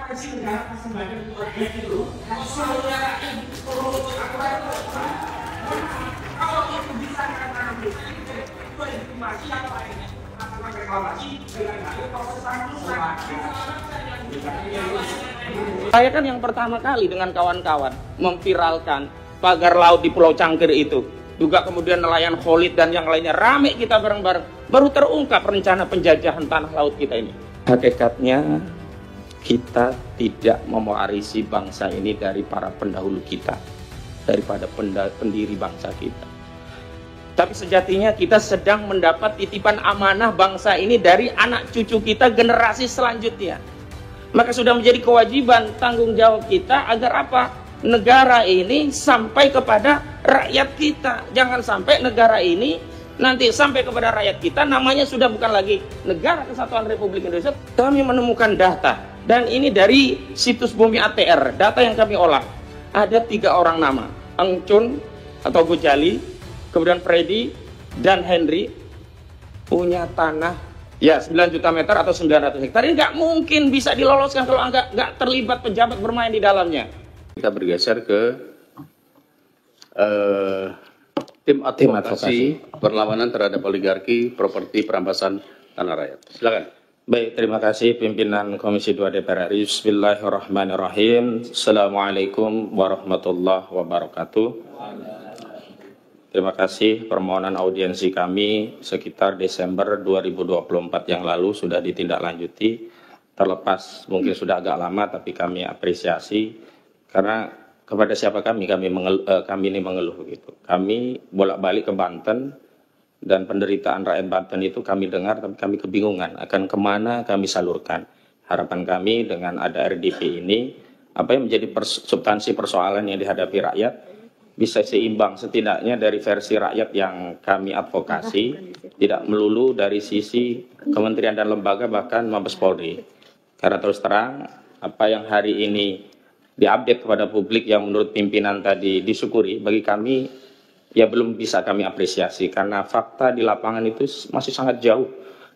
Saya kan yang pertama kali dengan kawan-kawan memviralkan pagar laut di Pulau Cangkir itu. Juga kemudian nelayan Khalid dan yang lainnya, rame kita bareng-bareng. Baru terungkap rencana penjajahan tanah laut kita ini. Hakikatnya kita tidak mewarisi bangsa ini dari para pendahulu kita, daripada pendiri bangsa kita. Tapi sejatinya kita sedang mendapat titipan amanah bangsa ini dari anak cucu kita generasi selanjutnya. Maka sudah menjadi kewajiban tanggung jawab kita agar apa? Negara ini sampai kepada rakyat kita. Jangan sampai negara ini nanti sampai kepada rakyat kita namanya sudah bukan lagi Negara Kesatuan Republik Indonesia. Kami menemukan data, dan ini dari situs Bumi ATR, data yang kami olah. Ada 3 orang nama, Engcun atau Gojali, kemudian Freddy dan Henry, punya tanah ya 9 juta meter atau 900 hektar. Ini nggak mungkin bisa diloloskan kalau nggak terlibat pejabat bermain di dalamnya. Kita bergeser ke tim advokasi perlawanan terhadap oligarki properti perampasan tanah rakyat. Silakan. Baik, terima kasih pimpinan Komisi 2 DPR RI. Bismillahirrahmanirrahim. Assalamualaikum warahmatullahi wabarakatuh. Terima kasih, permohonan audiensi kami sekitar Desember 2024 yang lalu sudah ditindaklanjuti. Terlepas mungkin sudah agak lama, tapi kami apresiasi karena kepada siapa kami ini mengeluh gitu. Kami bolak-balik ke Banten dan penderitaan rakyat Banten itu kami dengar, tapi kami kebingungan akan kemana kami salurkan. Harapan kami dengan ada RDP ini, apa yang menjadi substansi persoalan yang dihadapi rakyat bisa seimbang setidaknya dari versi rakyat yang kami advokasi, tidak melulu dari sisi kementerian dan lembaga bahkan Mabes Polri. Karena terus terang apa yang hari ini diupdate kepada publik yang menurut pimpinan tadi disyukuri, bagi kami ya belum bisa kami apresiasi karena fakta di lapangan itu masih sangat jauh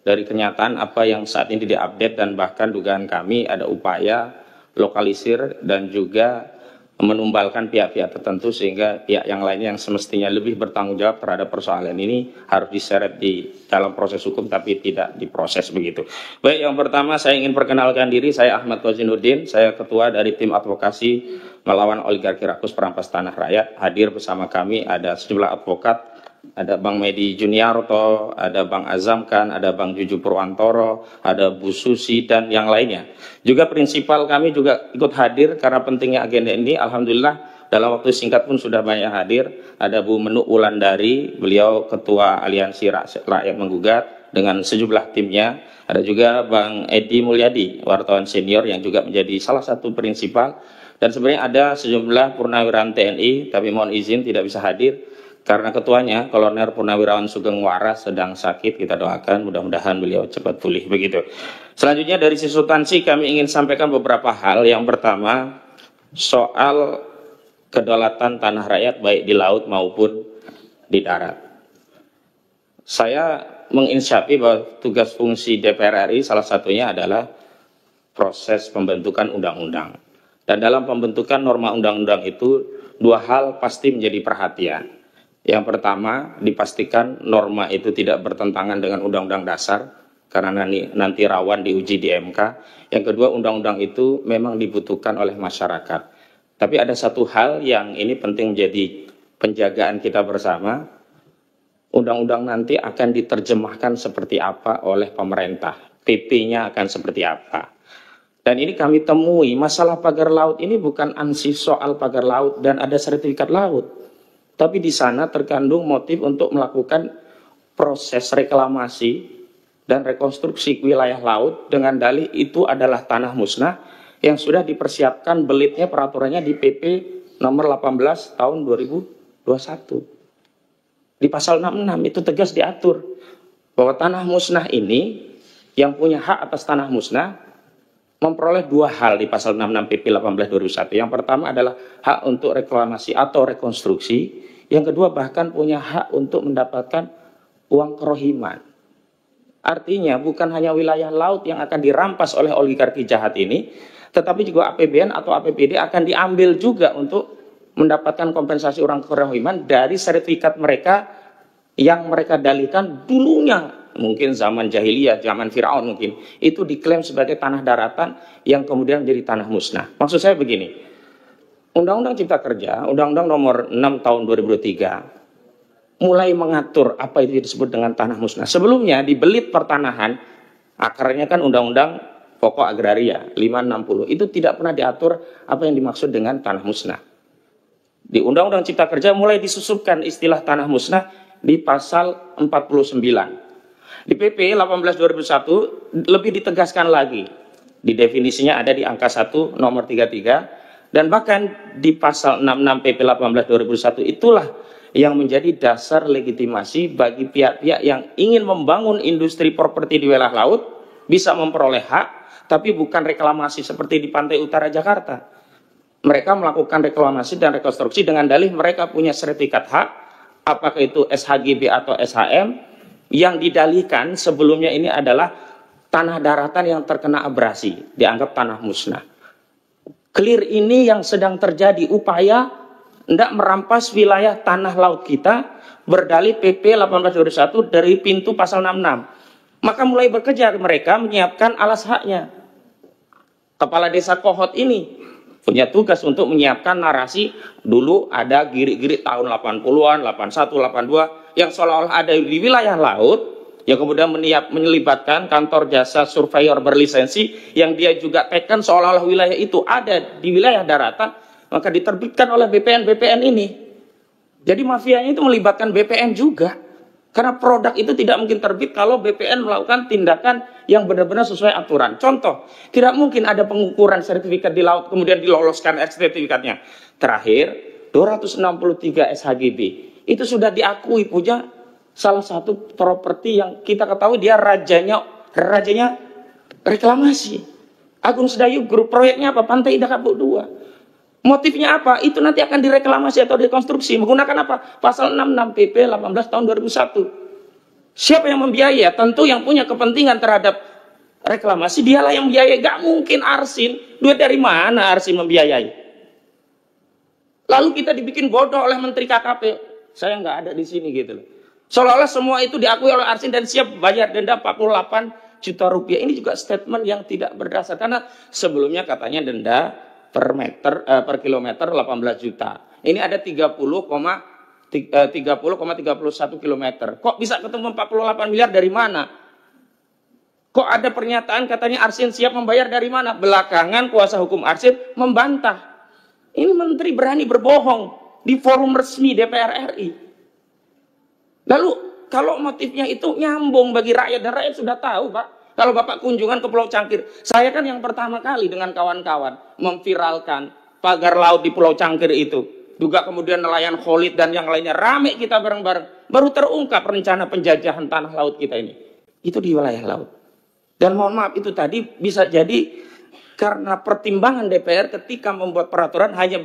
dari kenyataan apa yang saat ini diupdate, dan bahkan dugaan kami ada upaya lokalisir dan juga menumbalkan pihak-pihak tertentu sehingga pihak yang lainnya yang semestinya lebih bertanggung jawab terhadap persoalan ini harus diseret di dalam proses hukum tapi tidak diproses begitu. Baik, yang pertama saya ingin perkenalkan diri, saya Ahmad Wazinuddin, saya ketua dari tim advokasi melawan oligarki rakus perampas tanah rakyat. Hadir bersama kami ada sejumlah advokat, ada Bang Medi Juniarto, ada Bang Azam Khan, ada Bang Juju Purwantoro, ada Bu Susi dan yang lainnya. Juga prinsipal kami juga ikut hadir karena pentingnya agenda ini. Alhamdulillah dalam waktu singkat pun sudah banyak hadir. Ada Bu Menuk Wulandari, beliau Ketua Aliansi Rakyat Menggugat dengan sejumlah timnya. Ada juga Bang Edi Mulyadi, wartawan senior yang juga menjadi salah satu prinsipal. Dan sebenarnya ada sejumlah purnawirawan TNI, tapi mohon izin tidak bisa hadir karena ketuanya Kolonel Purnawirawan Sugeng Waras sedang sakit. Kita doakan mudah-mudahan beliau cepat pulih begitu. Selanjutnya dari sisi substansi kami ingin sampaikan beberapa hal. Yang pertama soal kedaulatan tanah rakyat baik di laut maupun di darat. Saya menginsyafi bahwa tugas fungsi DPR RI salah satunya adalah proses pembentukan undang-undang. Dan dalam pembentukan norma undang-undang itu 2 hal pasti menjadi perhatian. Yang pertama, dipastikan norma itu tidak bertentangan dengan Undang-Undang Dasar, karena nanti rawan diuji di MK. Yang kedua, undang-undang itu memang dibutuhkan oleh masyarakat. Tapi ada satu hal yang ini penting menjadi penjagaan kita bersama. Undang-undang nanti akan diterjemahkan seperti apa oleh pemerintah. PP-nya akan seperti apa. Dan ini kami temui, masalah pagar laut ini bukan ansih soal pagar laut dan ada sertifikat laut. Tapi di sana terkandung motif untuk melakukan proses reklamasi dan rekonstruksi wilayah laut dengan dalih itu adalah tanah musnah yang sudah dipersiapkan belitnya peraturannya di PP nomor 18 tahun 2021. Di pasal 66 itu tegas diatur bahwa tanah musnah ini yang punya hak atas tanah musnah memperoleh 2 hal di pasal 66 PP 18 2001. Yang pertama adalah hak untuk reklamasi atau rekonstruksi. Yang kedua bahkan punya hak untuk mendapatkan uang kerohiman. Artinya bukan hanya wilayah laut yang akan dirampas oleh oligarki jahat ini, tetapi juga APBN atau APBD akan diambil juga untuk mendapatkan kompensasi orang kerohiman dari sertifikat mereka yang mereka dalihkan dulunya, mungkin zaman jahiliyah, zaman Firaun mungkin, itu diklaim sebagai tanah daratan yang kemudian menjadi tanah musnah. Maksud saya begini, Undang-Undang Cipta Kerja, Undang-Undang nomor 6 tahun 2003, mulai mengatur apa itu disebut dengan tanah musnah. Sebelumnya di Belit Pertanahan, akarnya kan Undang-Undang Pokok Agraria 560, itu tidak pernah diatur apa yang dimaksud dengan tanah musnah. Di Undang-Undang Cipta Kerja mulai disusupkan istilah tanah musnah di pasal 49. Di PP 18/2001 lebih ditegaskan lagi. Di definisinya ada di angka 1 nomor 33, dan bahkan di pasal 66 PP 18/2001 itulah yang menjadi dasar legitimasi bagi pihak-pihak yang ingin membangun industri properti di wilayah laut bisa memperoleh hak, tapi bukan reklamasi seperti di pantai utara Jakarta. Mereka melakukan reklamasi dan rekonstruksi dengan dalih mereka punya sertifikat hak, apakah itu SHGB atau SHM, yang didalihkan sebelumnya ini adalah tanah daratan yang terkena abrasi, dianggap tanah musnah. Clear ini yang sedang terjadi, upaya hendak merampas wilayah tanah laut kita, berdalih PP 1821 dari pintu pasal 66. Maka mulai bekerja mereka menyiapkan alas haknya. Kepala Desa Kohot ini punya tugas untuk menyiapkan narasi. Dulu ada girik-girik tahun 80-an, 81, 82 yang seolah-olah ada di wilayah laut, yang kemudian menyelibatkan kantor jasa surveyor berlisensi yang dia juga tekan seolah-olah wilayah itu ada di wilayah daratan, maka diterbitkan oleh BPN ini. Jadi mafianya itu melibatkan BPN juga. Karena produk itu tidak mungkin terbit kalau BPN melakukan tindakan yang benar-benar sesuai aturan. Contoh, tidak mungkin ada pengukuran sertifikat di laut kemudian diloloskan sertifikatnya. Terakhir, 263 SHGB. Itu sudah diakui punya salah satu properti yang kita ketahui dia rajanya reklamasi. Agung Sedayu Group, proyeknya apa? Pantai Indah Kapuk 2. Motifnya apa? Itu nanti akan direklamasi atau rekonstruksi. Menggunakan apa? Pasal 66 PP 18 tahun 2001. Siapa yang membiayai? Tentu yang punya kepentingan terhadap reklamasi, dialah yang membiayai. Gak mungkin Arsin. Duit dari mana Arsin membiayai? Lalu kita dibikin bodoh oleh Menteri KKP. Saya nggak ada di sini gitu loh. Seolah-olah semua itu diakui oleh Arsin dan siap bayar denda 48 juta rupiah. Ini juga statement yang tidak berdasar. Karena sebelumnya katanya denda per kilometer 18 juta. Ini ada 30,31 kilometer. Kok bisa ketemu 48 miliar dari mana? Kok ada pernyataan katanya Arsin siap membayar dari mana? Belakangan kuasa hukum Arsin membantah. Ini menteri berani berbohong di forum resmi DPR RI. Lalu kalau motifnya itu nyambung bagi rakyat, dan rakyat sudah tahu, Pak. Kalau Bapak kunjungan ke Pulau Cangkir, saya kan yang pertama kali dengan kawan-kawan memviralkan pagar laut di Pulau Cangkir itu. Juga kemudian nelayan Khalid dan yang lainnya, rame kita bareng-bareng. Baru terungkap rencana penjajahan tanah laut kita ini. Itu di wilayah laut. Dan mohon maaf, itu tadi bisa jadi karena pertimbangan DPR ketika membuat peraturan hanya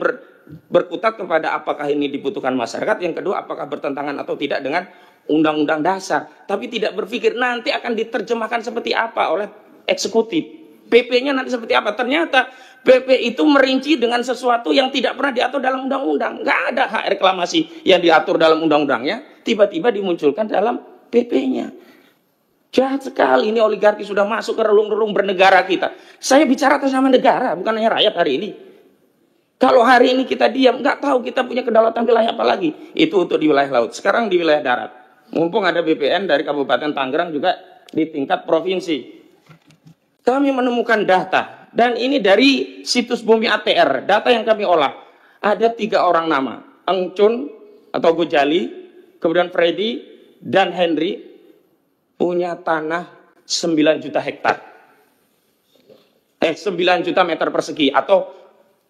berkutat kepada apakah ini dibutuhkan masyarakat. Yang kedua, apakah bertentangan atau tidak dengan undang-undang dasar, tapi tidak berpikir nanti akan diterjemahkan seperti apa oleh eksekutif. PP-nya nanti seperti apa? Ternyata PP itu merinci dengan sesuatu yang tidak pernah diatur dalam undang-undang. Nggak ada hak reklamasi yang diatur dalam undang-undangnya, tiba-tiba dimunculkan dalam PP-nya. Jahat sekali, ini oligarki sudah masuk ke relung-relung bernegara kita. Saya bicara atas nama negara, bukan hanya rakyat hari ini. Kalau hari ini kita diam, nggak tahu kita punya kedaulatan wilayah apa lagi. Itu untuk di wilayah laut. Sekarang di wilayah darat. Mumpung ada BPN dari Kabupaten Tangerang juga di tingkat provinsi. Kami menemukan data. Dan ini dari situs Bumi ATR. Data yang kami olah. Ada 3 orang nama. Engcun atau Gojali. Kemudian Freddy dan Henry. Punya tanah 9 juta hektar. 9 juta meter persegi. Atau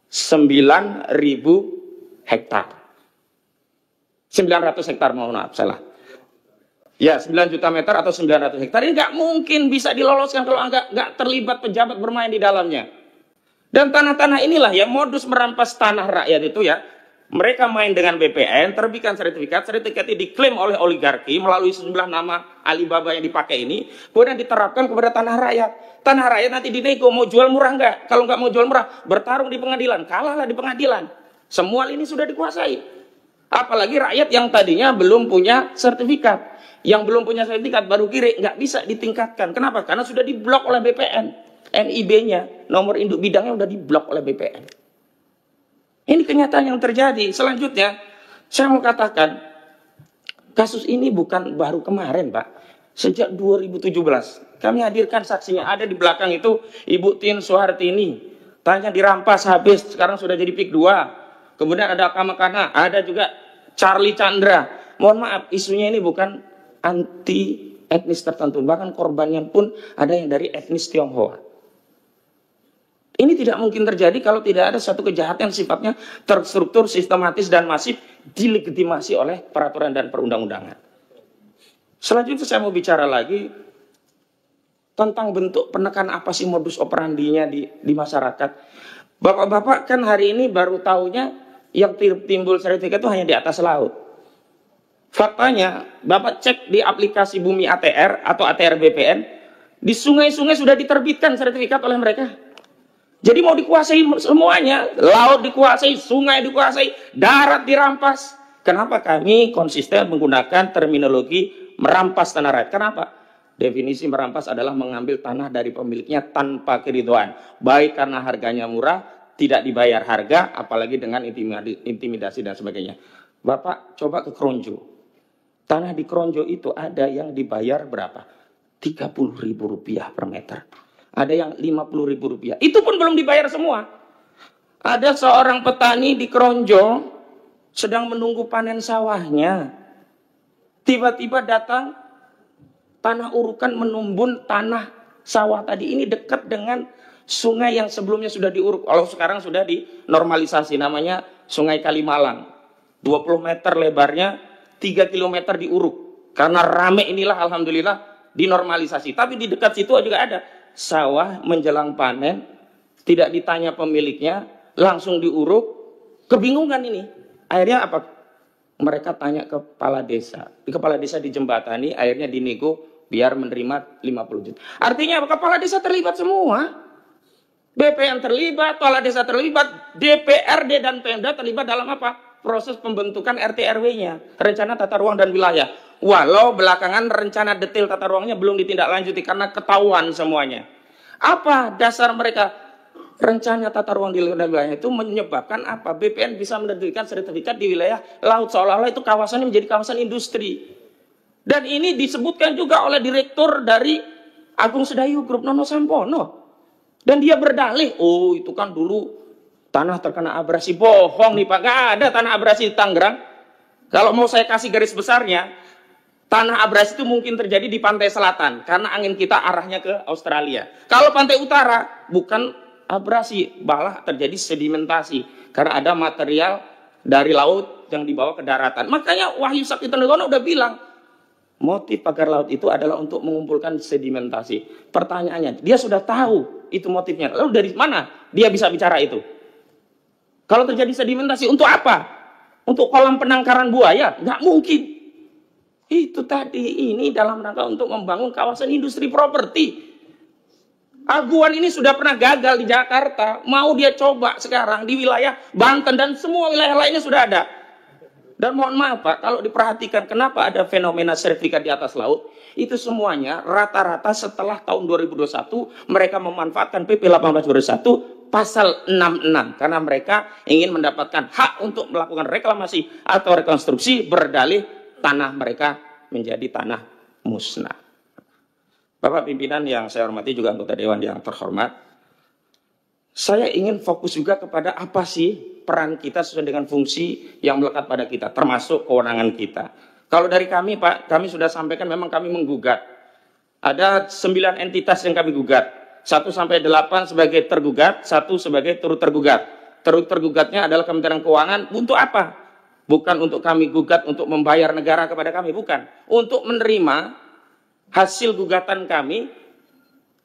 9.000 hektar. 900 hektar, mohon maaf, salah. Ya, 9 juta meter atau 900 hektar. Ini nggak mungkin bisa diloloskan kalau nggak terlibat pejabat bermain di dalamnya. Dan tanah-tanah inilah yang modus merampas tanah rakyat itu ya. Mereka main dengan BPN, terbitkan sertifikat, sertifikatnya diklaim oleh oligarki melalui sejumlah nama Alibaba yang dipakai ini, kemudian diterapkan kepada tanah rakyat. Tanah rakyat nanti dinego, mau jual murah enggak? Kalau enggak mau jual murah, bertarung di pengadilan, kalahlah di pengadilan. Semua ini sudah dikuasai. Apalagi rakyat yang tadinya belum punya sertifikat. Yang belum punya sertifikat baru kiri, nggak bisa ditingkatkan. Kenapa? Karena sudah diblok oleh BPN. NIB-nya, nomor induk bidangnya sudah diblok oleh BPN. Ini kenyataan yang terjadi. Selanjutnya, saya mau katakan, kasus ini bukan baru kemarin, Pak. Sejak 2017, kami hadirkan saksinya. Ada di belakang itu Ibu Tin Soehartini. Tanya dirampas habis, sekarang sudah jadi PIK 2. Kemudian ada Kamakana, ada juga Charlie Chandra. Mohon maaf, isunya ini bukan anti etnis tertentu. Bahkan korbannya pun ada yang dari etnis Tionghoa. Ini tidak mungkin terjadi kalau tidak ada satu kejahatan yang sifatnya terstruktur, sistematis, dan masif dilegitimasi oleh peraturan dan perundang-undangan. Selanjutnya saya mau bicara lagi tentang bentuk penekan apa sih modus operandinya di masyarakat. Bapak-bapak kan hari ini baru tahunya yang timbul sertifikat itu hanya di atas laut. Faktanya, Bapak cek di aplikasi Bumi ATR atau ATR BPN, di sungai-sungai sudah diterbitkan sertifikat oleh mereka. Jadi mau dikuasai semuanya, laut dikuasai, sungai dikuasai, darat dirampas. Kenapa kami konsisten menggunakan terminologi merampas tanah rakyat? Kenapa? Definisi merampas adalah mengambil tanah dari pemiliknya tanpa keridhaan. Baik karena harganya murah, tidak dibayar harga, apalagi dengan intimidasi dan sebagainya. Bapak coba ke Kronjo. Tanah di Kronjo itu ada yang dibayar berapa? Rp30.000 per meter. Ada yang Rp50.000. Itu pun belum dibayar semua. Ada seorang petani di Kronjo sedang menunggu panen sawahnya. Tiba-tiba datang tanah urukan menumbun tanah sawah tadi ini dekat dengan sungai yang sebelumnya sudah diuruk. Kalau sekarang sudah dinormalisasi, namanya Sungai Kalimalang. 20 meter lebarnya, 3 km diuruk. Karena rame inilah alhamdulillah dinormalisasi. Tapi di dekat situ juga ada sawah menjelang panen, tidak ditanya pemiliknya, langsung diuruk, kebingungan ini. Akhirnya apa? Mereka tanya ke kepala desa. Di kepala desa dijembatani, akhirnya dinego biar menerima 50 juta. Artinya kepala desa terlibat semua. BPN terlibat, kepala desa terlibat, DPRD dan Pemda terlibat dalam apa? Proses pembentukan RT RW-nya, rencana tata ruang dan wilayah. Walau belakangan rencana detail tata ruangnya belum ditindaklanjuti karena ketahuan semuanya. Apa dasar mereka? Rencana tata ruang di wilayah itu menyebabkan apa? BPN bisa menerbitkan sertifikat di wilayah laut seolah-olah itu kawasannya menjadi kawasan industri. Dan ini disebutkan juga oleh direktur dari Agung Sedayu Group Nono Sampono. Dan dia berdalih, oh itu kan dulu tanah terkena abrasi. Bohong nih Pak, gak ada tanah abrasi di Tangerang. Kalau mau saya kasih garis besarnya, tanah abrasi itu mungkin terjadi di pantai selatan karena angin kita arahnya ke Australia. Kalau pantai utara bukan abrasi, malah terjadi sedimentasi karena ada material dari laut yang dibawa ke daratan. Makanya Wahyu Sakti Tenggono udah bilang motif pagar laut itu adalah untuk mengumpulkan sedimentasi. Pertanyaannya, dia sudah tahu itu motifnya. Lalu dari mana dia bisa bicara itu? Kalau terjadi sedimentasi untuk apa? Untuk kolam penangkaran buaya? Nggak mungkin. Itu tadi ini dalam rangka untuk membangun kawasan industri properti. Aguan ini sudah pernah gagal di Jakarta. Mau dia coba sekarang di wilayah Banten dan semua wilayah lainnya sudah ada. Dan mohon maaf Pak, kalau diperhatikan kenapa ada fenomena sertifikat di atas laut, itu semuanya rata-rata setelah tahun 2021 mereka memanfaatkan PP 1821 pasal 66 karena mereka ingin mendapatkan hak untuk melakukan reklamasi atau rekonstruksi berdalih tanah mereka menjadi tanah musnah. Bapak pimpinan yang saya hormati juga anggota dewan yang terhormat, saya ingin fokus juga kepada apa sih peran kita sesuai dengan fungsi yang melekat pada kita, termasuk kewenangan kita. Kalau dari kami Pak, kami sudah sampaikan memang kami menggugat. Ada 9 entitas yang kami gugat. 1 sampai 8 sebagai tergugat, 1 sebagai turut tergugat. Turut tergugatnya adalah Kementerian Keuangan. Untuk apa? Bukan untuk kami gugat untuk membayar negara kepada kami, bukan. Untuk menerima hasil gugatan kami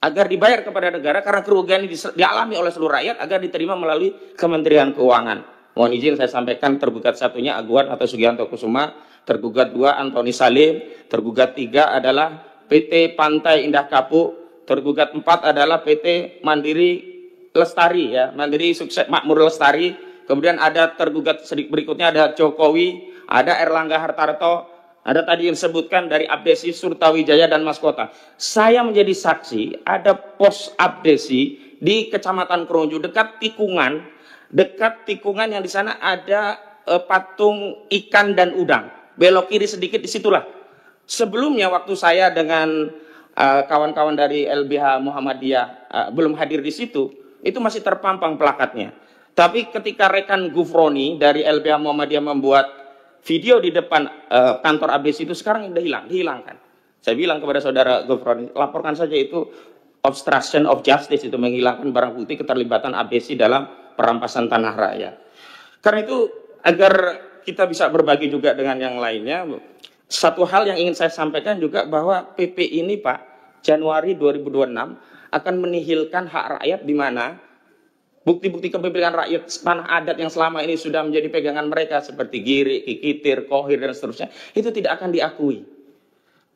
agar dibayar kepada negara karena kerugian ini dialami oleh seluruh rakyat agar diterima melalui Kementerian Keuangan. Mohon izin saya sampaikan, tergugat satunya Aguan atau Sugianto Kusuma, tergugat 2 Antoni Salim, tergugat 3 adalah PT Pantai Indah Kapuk, tergugat 4 adalah PT Mandiri Lestari, ya, Mandiri Sukses Makmur Lestari. Kemudian ada tergugat berikutnya ada Jokowi, ada Erlangga Hartarto, ada tadi yang disebutkan dari Abdesi Surtawijaya dan Mas Kota. Saya menjadi saksi ada pos Abdesi di Kecamatan Kronju dekat tikungan yang di sana ada patung ikan dan udang. Belok kiri sedikit disitulah. Sebelumnya waktu saya dengan kawan-kawan dari LBH Muhammadiyah belum hadir di situ, itu masih terpampang plakatnya. Tapi ketika rekan Gufroni dari LBH Muhammadiyah membuat video di depan kantor ABS itu, sekarang udah dihilangkan. Saya bilang kepada saudara Gufroni, laporkan saja itu obstruction of justice, itu menghilangkan barang bukti keterlibatan ABS dalam perampasan tanah rakyat. Karena itu agar kita bisa berbagi juga dengan yang lainnya, satu hal yang ingin saya sampaikan juga bahwa PP ini Pak, Januari 2026 akan menihilkan hak rakyat di mana bukti-bukti kepemilikan rakyat tanah adat yang selama ini sudah menjadi pegangan mereka seperti Giri, Kikitir, Kohir dan seterusnya, itu tidak akan diakui.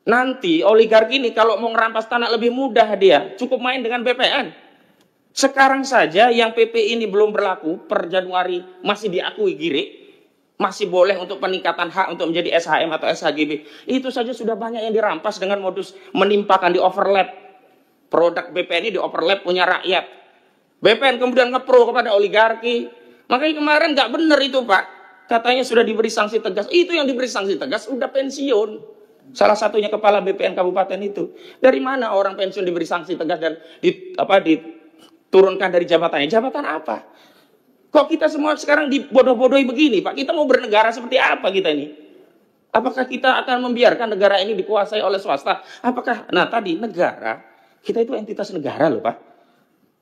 Nanti oligarki ini kalau mau ngerampas tanah lebih mudah, dia cukup main dengan BPN. Sekarang saja yang PP ini belum berlaku, per Januari masih diakui Giri, masih boleh untuk peningkatan hak untuk menjadi SHM atau SHGB. Itu saja sudah banyak yang dirampas dengan modus menimpakan, di overlap. Produk BPN ini di overlap punya rakyat. BPN kemudian ngepro kepada oligarki. Makanya kemarin nggak benar itu Pak. Katanya sudah diberi sanksi tegas. Itu yang diberi sanksi tegas udah pensiun. Salah satunya kepala BPN kabupaten itu. Dari mana orang pensiun diberi sanksi tegas dan diturunkan dari jabatannya? Jabatan apa? Kok kita semua sekarang dibodoh-bodohi begini Pak? Kita mau bernegara seperti apa kita ini? Apakah kita akan membiarkan negara ini dikuasai oleh swasta? Apakah, nah tadi negara, kita itu entitas negara loh Pak.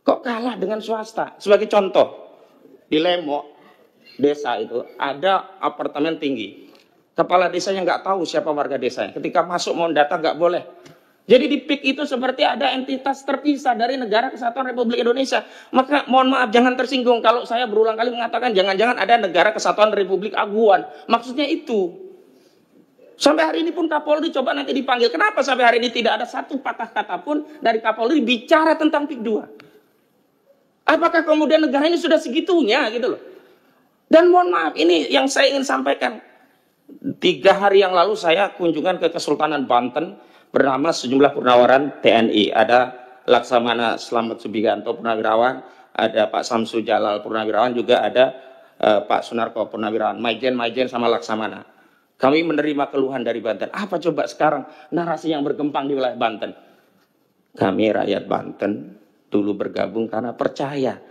Kok kalah dengan swasta? Sebagai contoh, di Lemo, desa itu ada apartemen tinggi. Kepala desanya nggak tahu siapa warga desanya. Ketika masuk mau data nggak boleh. Jadi di PIK itu seperti ada entitas terpisah dari Negara Kesatuan Republik Indonesia. Maka mohon maaf jangan tersinggung kalau saya berulang kali mengatakan jangan-jangan ada Negara Kesatuan Republik Aguan. Maksudnya itu. Sampai hari ini pun Kapolri coba nanti dipanggil. Kenapa sampai hari ini tidak ada satu patah kata pun dari Kapolri bicara tentang PIK 2? Apakah kemudian negara ini sudah segitunya gitu loh? Dan mohon maaf, ini yang saya ingin sampaikan. 3 hari yang lalu saya kunjungan ke Kesultanan Banten bernama sejumlah purnawiran TNI. Ada Laksamana Slamet Subianto Purnawirawan, ada Pak Samsu Jalal Purnawirawan, juga ada Pak Sunarko Purnawirawan, Maijen sama Laksamana. Kami menerima keluhan dari Banten. Apa coba sekarang narasi yang berkembang di wilayah Banten? Kami rakyat Banten dulu bergabung karena percaya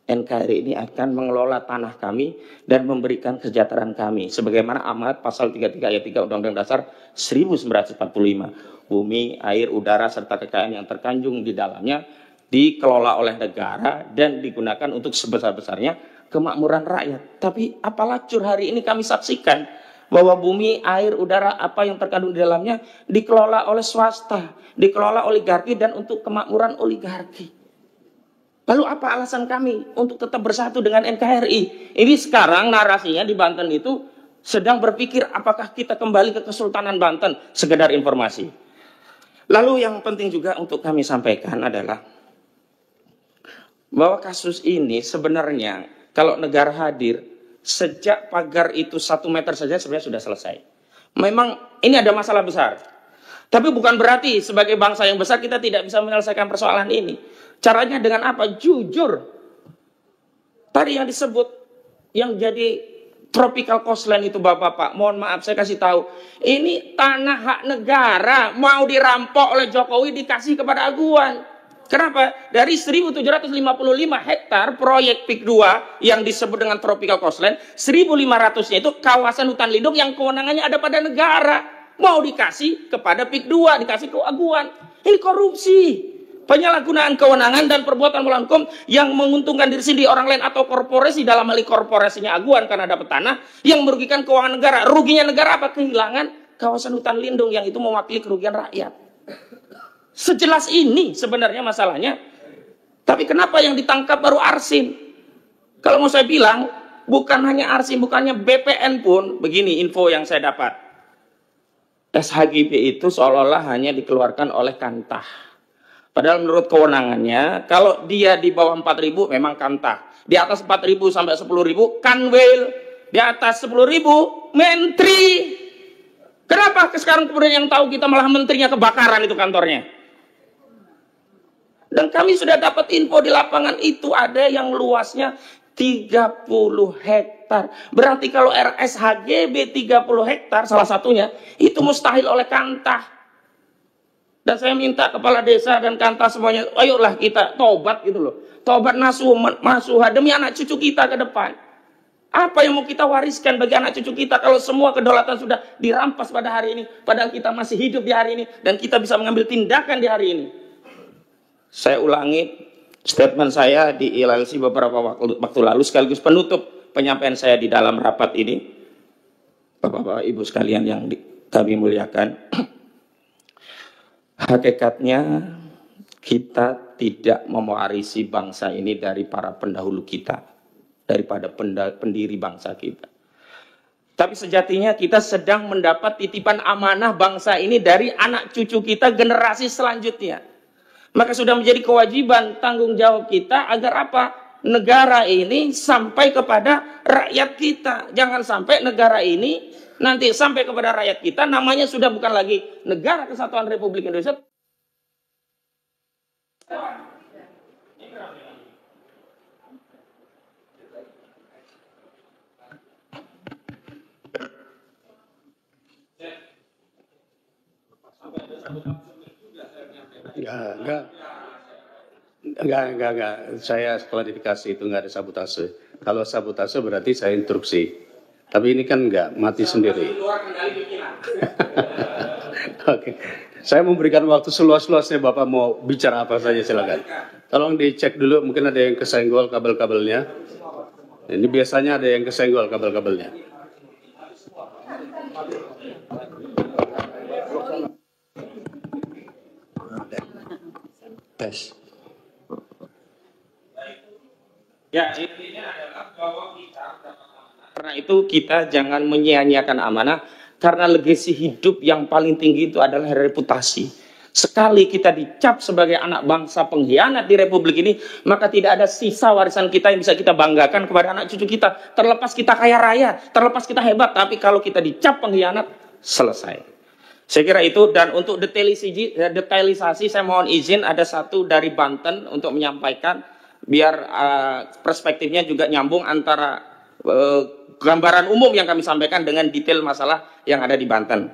NKRI ini akan mengelola tanah kami dan memberikan kesejahteraan kami. Sebagaimana amanat pasal 33 ayat 3 Undang-Undang Dasar 1945. Bumi, air, udara, serta kekayaan yang terkandung di dalamnya dikelola oleh negara dan digunakan untuk sebesar-besarnya kemakmuran rakyat. Tapi apalah cur hari ini kami saksikan bahwa bumi, air, udara, apa yang terkandung di dalamnya dikelola oleh swasta, dikelola oligarki dan untuk kemakmuran oligarki. Lalu apa alasan kami untuk tetap bersatu dengan NKRI? Ini sekarang narasinya di Banten itu sedang berpikir apakah kita kembali ke Kesultanan Banten, sekedar informasi. Lalu yang penting juga untuk kami sampaikan adalah bahwa kasus ini sebenarnya kalau negara hadir, sejak pagar itu 1 meter saja sebenarnya sudah selesai. Memang ini ada masalah besar. Tapi bukan berarti sebagai bangsa yang besar kita tidak bisa menyelesaikan persoalan ini. Caranya dengan apa? Jujur. Tadi yang disebut, yang jadi tropical coastline itu Bapak-Bapak, mohon maaf saya kasih tahu. Ini tanah hak negara, mau dirampok oleh Jokowi dikasih kepada Aguan. Kenapa? Dari 1.755 hektar proyek PIK 2 yang disebut dengan tropical coastline, 1.500-nya itu kawasan hutan lindung yang kewenangannya ada pada negara. Mau dikasih kepada PIK 2, dikasih ke Aguan. Ini korupsi. Penyalahgunaan kewenangan dan perbuatan melawan hukum yang menguntungkan diri sendiri, orang lain atau korporasi, dalam hal korporasinya Aguan karena dapat tanah yang merugikan keuangan negara. Ruginya negara apa? Kehilangan kawasan hutan lindung yang itu mewakili kerugian rakyat. Sejelas ini sebenarnya masalahnya. Tapi kenapa yang ditangkap baru Arsin? Kalau mau saya bilang, bukan hanya Arsi, bukannya BPN pun, begini info yang saya dapat. SHGB itu seolah-olah hanya dikeluarkan oleh Kantah. Padahal menurut kewenangannya, kalau dia di bawah 4.000 memang Kantah. Di atas 4.000 sampai 10.000 Kanwil. Di atas 10.000 Menteri. Kenapa sekarang kemudian yang tahu kita malah menterinya kebakaran itu kantornya? Dan kami sudah dapat info di lapangan itu ada yang luasnya 30 hektar. Berarti kalau RSHGB 30 hektar salah satunya itu mustahil oleh Kantah. Dan saya minta kepala desa dan Kantah semuanya, ayolah kita tobat gitu loh. Tobat nasuha demi anak cucu kita ke depan. Apa yang mau kita wariskan bagi anak cucu kita kalau semua kedaulatan sudah dirampas pada hari ini, padahal kita masih hidup di hari ini dan kita bisa mengambil tindakan di hari ini. Saya ulangi statement saya di ILLC beberapa waktu lalu sekaligus penutup penyampaian saya di dalam rapat ini. Bapak-bapak, Ibu sekalian yang kami muliakan. Hakikatnya kita tidak mewarisi bangsa ini dari para pendahulu kita, daripada pendiri bangsa kita. Tapi sejatinya kita sedang mendapat titipan amanah bangsa ini dari anak cucu kita generasi selanjutnya. Maka sudah menjadi kewajiban tanggung jawab kita agar apa? Negara ini sampai kepada rakyat kita. Jangan sampai negara ini nanti sampai kepada rakyat kita namanya sudah bukan lagi Negara Kesatuan Republik Indonesia. Enggak. Saya klarifikasi itu enggak ada sabotase. Kalau sabotase berarti saya instruksi. Tapi ini kan enggak, mati sendiri. Oke. Saya memberikan waktu seluas-luasnya, Bapak mau bicara apa saja silakan. Tolong dicek dulu, mungkin ada yang kesenggol kabel-kabelnya. Ini biasanya ada yang kesenggol kabel-kabelnya. Tes. Ya, intinya adalah bahwa kita karena itu kita jangan menyia-nyiakan amanah, karena legasi hidup yang paling tinggi itu adalah reputasi. Sekali kita dicap sebagai anak bangsa pengkhianat di Republik ini, maka tidak ada sisa warisan kita yang bisa kita banggakan kepada anak cucu kita. Terlepas kita kaya raya, terlepas kita hebat, tapi kalau kita dicap pengkhianat, selesai. Saya kira itu. Dan untuk detailisasi saya mohon izin ada satu dari Banten untuk menyampaikan biar perspektifnya juga nyambung antara gambaran umum yang kami sampaikan dengan detail masalah yang ada di Banten.